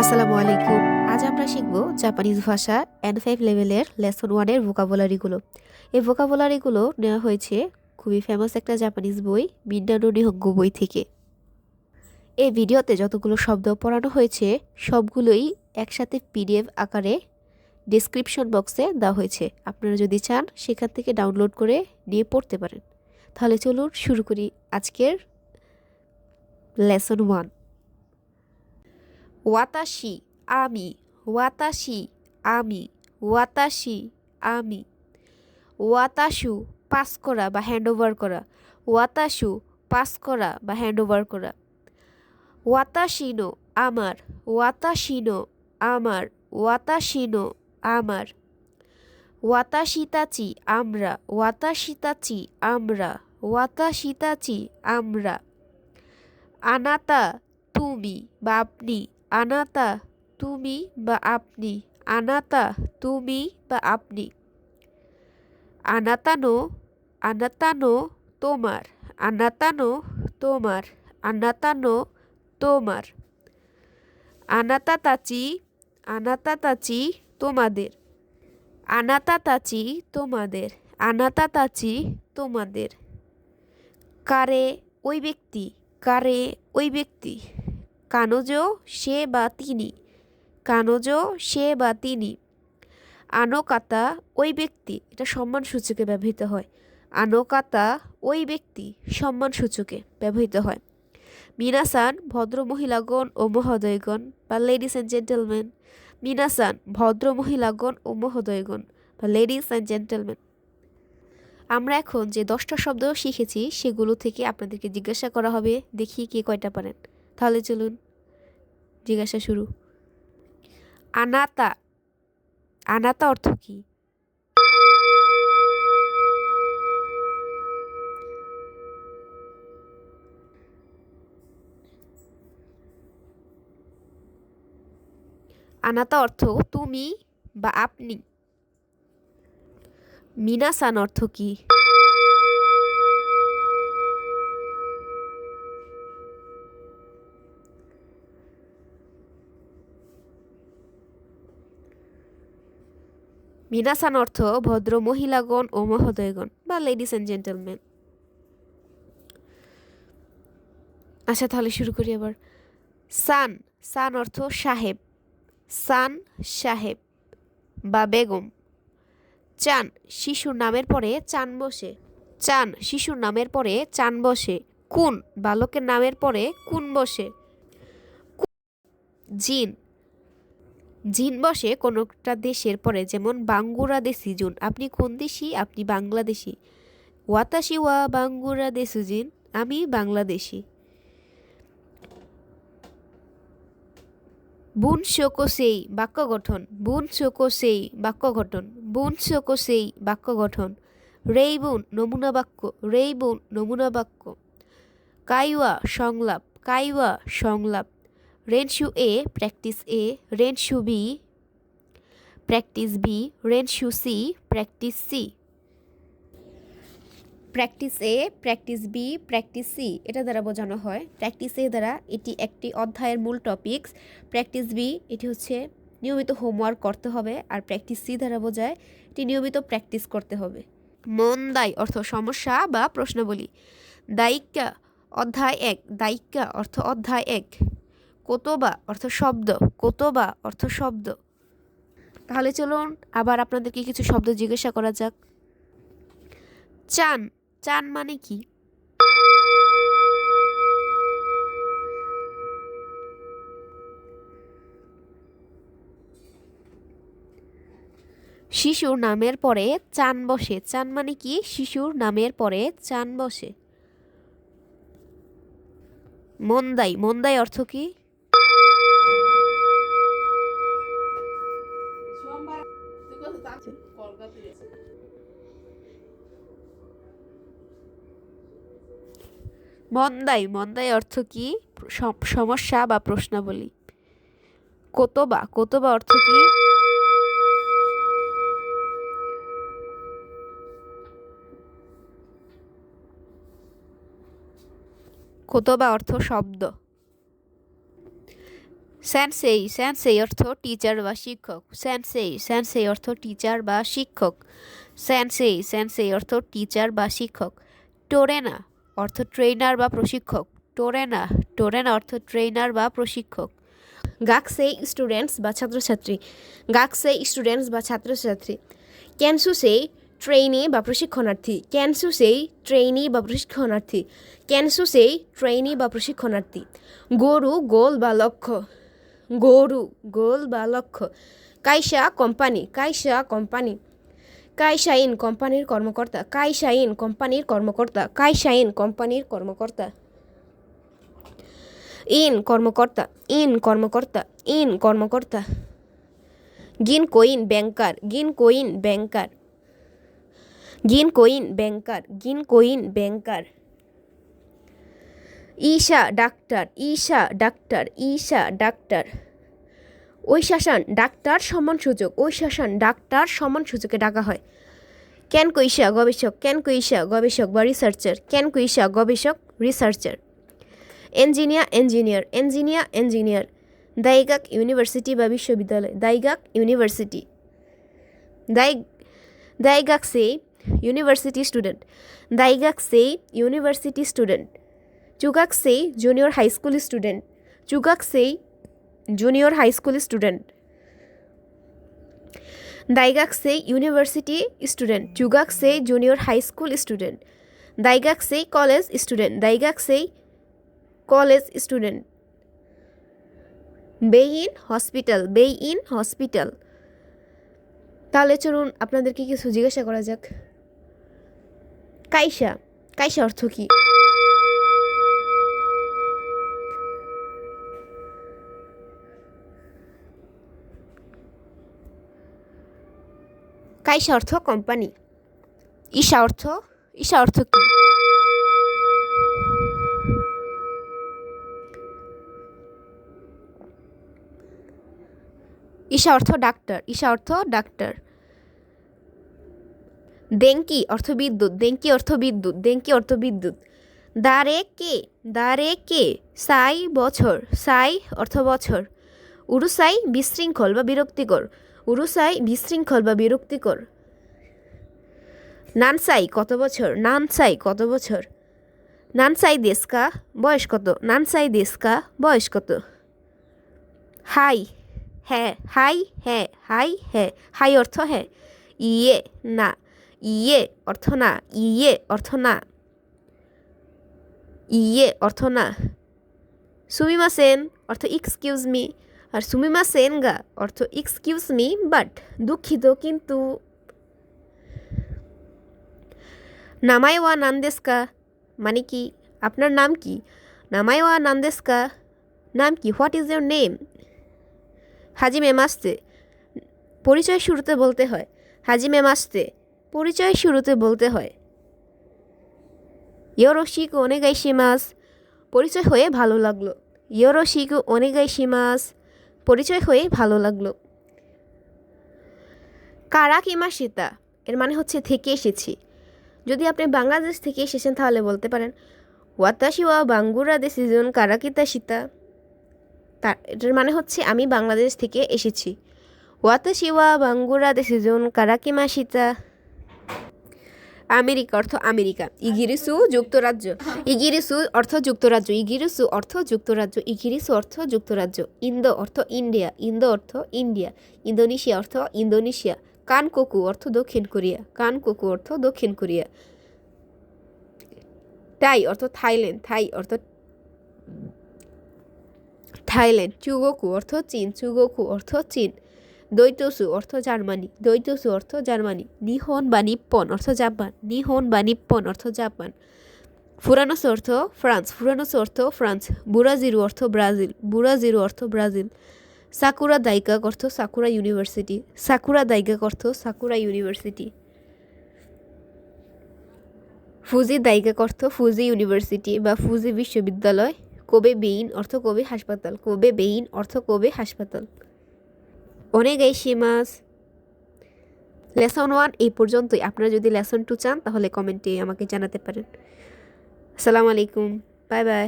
আসসালামু আলাইকুম। আজ আমরা শিখব জাপানিজ ভাষা N5 লেভেলের লেসন 1 এর ভোকাবুলারিগুলো। এই ভোকাবুলারিগুলো নেওয়া হয়েছে খুবই ফেমাস একটা জাপানিজ বই মিন্নানো নিহোঙ্গো বই থেকে। এই ভিডিওতে যতগুলো শব্দ পড়ানো হয়েছে সবগুলোই একসাথে পিডিএফ আকারে ডেসক্রিপশন বক্সে দেওয়া হয়েছে। আপনারা যদি চান সেখান থেকে ডাউনলোড করে নিয়ে পড়তে পারেন। তাহলে চলুন শুরু করি আজকের লেসন 1। ওয়াতাশি আমি, ওয়াতাশি আমি, ওয়াতাশি আমি। ওয়াতাশু পাস করা বা হ্যান্ড ওভার করা, ওয়াতাশু পাস করা বা হ্যান্ড ওভার করা। ওয়াতাশিনো আমার, ওয়াতাশিনো আমার, ওয়াতাশিনো আমার। ওয়াতাশিতাচি আমরা, ওয়াতাশিতাচি আমরা, ওয়াতাশিতাচি আমরা। আনাতা তুমি বা আপনি, আনাতা তুমি বা আপনি, আনাতা তুমি বা আপনি। আনাতানো আনাতানো তোমার, আনাতানো তোমার, আনাতানো তোমার। আনাতাতাচি আনাতাতাচি তোমাদের, আনাতাতাচি তোমাদের, আনাতাতাচি তোমাদের। কারে ওই ব্যক্তি, কারে ওই ব্যক্তি। কানোজো সে বা তিনি, কানোজো সে বা তিনি। আনোকাতা ওই ব্যক্তি, এটা সম্মানসূচকে ব্যবহৃত হয়। আনোকাতা ওই ব্যক্তি সম্মানসূচকে ব্যবহৃত হয়। মিনাসান ভদ্র মহিলাগণ ও মহোদয়গণ বা লেডিস অ্যান্ড জেন্টেলম্যান। মিনাসান ভদ্র মহিলাগণ ও মহোদয়গণ বা লেডিস অ্যান্ড জেন্টেলম্যান। আমরা এখন যে 10টা শব্দ শিখেছি সেগুলো থেকে আপনাদেরকে জিজ্ঞাসা করা হবে, দেখি কে কয়টা পারেন। তাহলে চলুন জিজ্ঞাসা শুরু। আনাতা, আনাতা অর্থ কি? আনাতা অর্থ তুমি বা আপনি। মিনাসান অর্থ কি? মিনাসান অর্থ ভদ্র মহিলাগণ ও মহোদয়গণ বা লেডিস অ্যান্ড জেন্টলম্যান। আচ্ছা তাহলে শুরু করি আবার। সান, সান অর্থ সাহেব, সান সাহেব বা বেগম। চান শিশুর নামের পরে চান বসে, চান শিশুর নামের পরে চান বসে। কুন বালকের নামের পরে কুন বসে। জিন, জিন বসে কোনোটা দেশের পরে, যেমন বাঙ্গুরাদেশি জুন, আপনি কোন দেশি? আপনি বাংলাদেশি। ওয়াতাশি ওয়া বাঙ্গুরাদেশু জিন, আমি বাংলাদেশি। বুন শোকোসেই বাক্য গঠন, বুন শোকোসেই বাক্য গঠন, বুন শোকোসেই বাক্য গঠন। রেইবুন নমুনা বাক্য, রেইবুন নমুনা বাক্য। কাইওয়া সংলাপ, কাইওয়া সংলাপ। রেনশু এ প্র্যাকটিস এ, রেনশু বি প্র্যাকটিস বি, রেনশু C practice C. Practice A, practice B, practice C এটা দ্বারা বোঝানো হয়। প্র্যাকটিস এ দ্বারা এটি একটি অধ্যায়ের মূল টপিকস, প্র্যাকটিস বি এটি হচ্ছে নিয়মিত হোমওয়ার্ক করতে হবে, আর প্র্যাকটিস সি দ্বারা বোঝায় এটি নিয়মিত প্র্যাকটিস করতে হবে। মন্দাই অর্থ সমস্যা বা প্রশ্নাবলী। দায়িকা অধ্যায় 1, দায়িকা অর্থ অধ্যায় 1। কোতোবা অর্থ শব্দ, কোতোবা অর্থ শব্দ। তাহলে চলুন আবার আপনাদেরকে কিছু শব্দ জিজ্ঞাসা করা যাক। চান, চান মানে কি? শিশুর নামের পরে চান বসে, চান মানে কি? শিশুর নামের পরে চান বসে। মন্দাই, মন্দাই অর্থ কি? মন্দাই, মন্দাই অর্থ কি? সমস্যা বা প্রশ্নাবলী। কোতোবা, কোতোবা অর্থ কি? কোতোবা অর্থ শব্দ। সেনসেই সেনসেই অর্থ টিচার বা শিক্ষক। সেনসেই সেনসেই অর্থ টিচার বা শিক্ষক। সেনসেই সেনসেই অর্থ টিচার বা শিক্ষক। টোরেনা অর্থ ট্রেনার বা প্রশিক্ষক। টোরেনা টোরেনা অর্থ ট্রেনার বা প্রশিক্ষক। গাকসেই স্টুডেন্টস বা ছাত্রছাত্রী। গাকসেই স্টুডেন্টস বা ছাত্রছাত্রী। ক্যানসুসেই ট্রেইনি বা প্রশিক্ষণার্থী। ক্যানসুসেই ট্রেইনি বা প্রশিক্ষণার্থী। ক্যানসুসেই ট্রেইনি বা প্রশিক্ষণার্থী। গরু গোল বা লক্ষ্য। গরু গোল বা লক্ষ্য। কাইসা কোম্পানি। কাইসা কোম্পানি। কাইসাইন কোম্পানির কর্মকর্তা। কাইসাইন কোম্পানির কর্মকর্তা। কাইসাইন কোম্পানির কর্মকর্তা। ইন কর্মকর্তা। ইন কর্মকর্তা। ইন কর্মকর্তা। গিনকোইন ব্যাংকার। গিনকোইন ব্যাংকার। গিনকোইন ব্যাংকার। গিনকোইন ব্যাংকার। ঈশা ডাক্তার। ঈশা ডাক্তার। ঈশা ডাক্তার। ঐশাসান ডাক্তার সম্মানসূচক। ঐশাসান ডাক্তার সম্মানসূচকে ডাকা হয়। ক্যানকুইশা গবেষক। ক্যানকুইশা গবেষক বা রিসার্চার। ক্যানকুইশা গবেষক researcher. Engineer engineer. Engineer engineer. দাইগাক ইউনিভার্সিটি বা বিশ্ববিদ্যালয়। দাইগাক ইউনিভার্সিটি। দাইগাকসে ইউনিভার্সিটি স্টুডেন্ট। দাইগাকসে ইউনিভার্সিটি স্টুডেন্ট। চুগাকসে জুনিয়র হাই স্কুল স্টুডেন্ট। চুগাকসে জুনিয়র হাই স্কুল স্টুডেন্ট। দাইগাকসে ইউনিভার্সিটি স্টুডেন্ট। চুগাকসে জুনিয়র হাই স্কুল স্টুডেন্ট। দাইগাকসে কলেজ স্টুডেন্ট। দাইগাকসে কলেজ স্টুডেন্ট। বেইন হসপিটাল। বেইন হসপিটাল। তাহলে চলুন আপনাদেরকে কিছু জিজ্ঞাসা করা যাক। কাইসা। কাইসা অর্থ কি? কাইসা অর্থ কোম্পানি। ঈশা অর্থ কি? ঈশা অর্থ ডাক্তার। ঈশা অর্থ ডাক্তার। দেঙ্কি অর্থ বিদ্যুৎ। দেঙ্কি অর্থ বিদ্যুৎ। দেঙ্কি অর্থ বিদ্যুৎ। দারে কে। দারে কে সাই বছর। সাই অর্থ বছর। উরুসাই বিশৃঙ্খল বা বিরক্তিকর। উরুসাই বিশৃঙ্খল বা বিরক্তিকর। নানসাই কত বছর। নানসাই কত বছর। নানসাই দেশকা বয়স কত। নানসাই দেশকা বয়স কত। হাই হ্যাঁ। হাই হ্যাঁ। হাই হ্যাঁ। হাই অর্থ হ্যাঁ। ইয়ে না। ইয়ে অর্থ না। ইয়ে অর্থ না। ইয়ে অর্থ না। সুমিমাসেন অর্থ এক্সকিউজ মি। আর সুমিমাসেন গা অর্থ এক্সকিউজ মি বাট দুঃখিত কিন্তু। নামাইওয়া নান্দেস্কা মানে কি? আপনার নাম কি? নামাইওয়া নান্দেস্কা নাম কি? What is your name? হাজিমে মাস্তে পরিচয় শুরুতে বলতে হয়। হাজিমে মাস্তে পরিচয় শুরুতে বলতে হয়। ইয়োরোশিকো ওনেগাইশিমাস পরিচয় হয়ে ভালো লাগলো। ইয়োরোশিকো ওনেগাইশিমাস পরিচয় হয়ে ভালো লাগলো। কারাকিমাশিতা এর মানে হচ্ছে থেকে এসেছি। যদি আপনি বাংলাদেশ থেকে এসেছেন তাহলে বলতে পারেন ওয়াতাশি ওয়া বাঙ্গুরা দেশিজন কারাকিতা সীতা। এটার মানে হচ্ছে আমি বাংলাদেশ থেকে এসেছি। ওয়াতাশি ওয়া বাঙ্গুরা দেশিজন কারাকিমাশিতা। আমেরিকা অর্থ আমেরিকা। ইগিরিসু যুক্তরাজ্য। ইগিরিসু অর্থ যুক্তরাজ্য। ইগিরিসু অর্থ যুক্তরাজ্য। ইগিরিসু অর্থ যুক্তরাজ্য। ইন্দো অর্থ ইন্ডিয়া। ইন্দো অর্থ ইন্ডিয়া। ইন্দোনেশিয়া অর্থ ইন্দোনেশিয়া। কানকোকু অর্থ দক্ষিণ কোরিয়া। কানকোকু অর্থ দক্ষিণ কোরিয়া। তাই অর্থ থাইল্যান্ড। থাই অর্থ থাইল্যান্ড। চুগোকু অর্থ চীন। চুগোকু অর্থ চীন। দৈতসু অর্থ জার্মানি। দৈতসু অর্থ জার্মানি। নিহন বা নিপ্পন অর্থ জাপান। নিহন বা নিপ্পন অর্থ জাপান। ফুরানোস অর্থ ফ্রান্স। ফুরানোস অর্থ ফ্রান্স। বুরাজিরু অর্থ ব্রাজিল। বুরাজিরু অর্থ ব্রাজিল। সাকুরা দাইকাক অর্থ সাকুরা ইউনিভার্সিটি। সাকুরা দাইকাক অর্থ সাকুরা ইউনিভার্সিটি। ফুজি দাইকাক অর্থ ফুজি ইউনিভার্সিটি বা ফুজি বিশ্ববিদ্যালয়। কোবে বেইন অর্থ কোবে হাসপাতাল। কোবে বেইন অর্থ কোবে হাসপাতাল। ওনেগাইশিমাস। লেসন 1 এই পর্যন্তই। আপনারা যদি লেসন 2 চান তাহলে কমেন্টে আমাকে জানাতে পারেন। আসসালামু আলাইকুম। Bye bye.